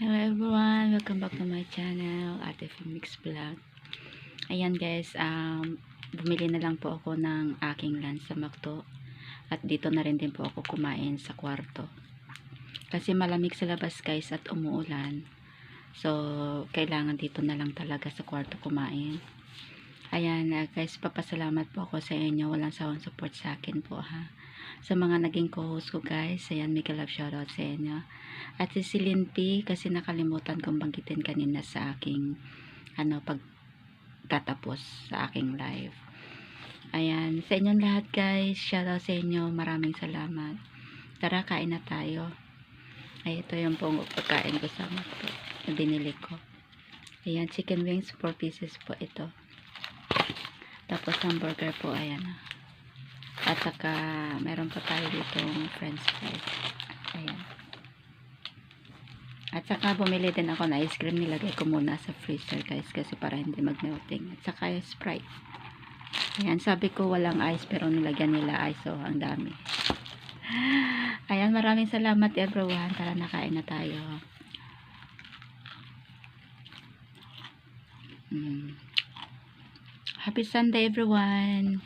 Hello everyone! Welcome back to my channel, Ate Femix Vlog. Ayan guys, bumili na lang po ako ng aking lunch sa McDo. At dito na rin din po ako kumain sa kwarto. Kasi malamig sa labas guys at umuulan. So, kailangan dito na lang talaga sa kwarto kumain. Ayan guys, papasalamat po ako sa inyo. Walang sawang support sa akin po ha. Sa mga naging co-host ko guys, ayan, mega love shoutout sa inyo. At si Celine P, kasi nakalimutan kong banggitin kanina sa aking pagtatapos sa aking live. Ayan, sa inyong lahat guys, shoutout sa inyo, maraming salamat. Tara, kain na tayo. Ay, ito yung pong pagkain ko sa McDo na binili ko. Ayan, chicken wings, 4 pieces po ito. Tapos hamburger po, ayan. At saka, meron pa tayo ditong french fries. Ayan. At saka, bumili din ako na ice cream. Nilagay ko muna sa freezer, guys. Kasi para hindi mag-melting. At saka, Sprite. Ayan. Sabi ko, walang ice. Pero nilagyan nila ice. So, ang dami. Ayan. Maraming salamat, everyone. Tara, nakain na tayo. Happy Sunday, everyone.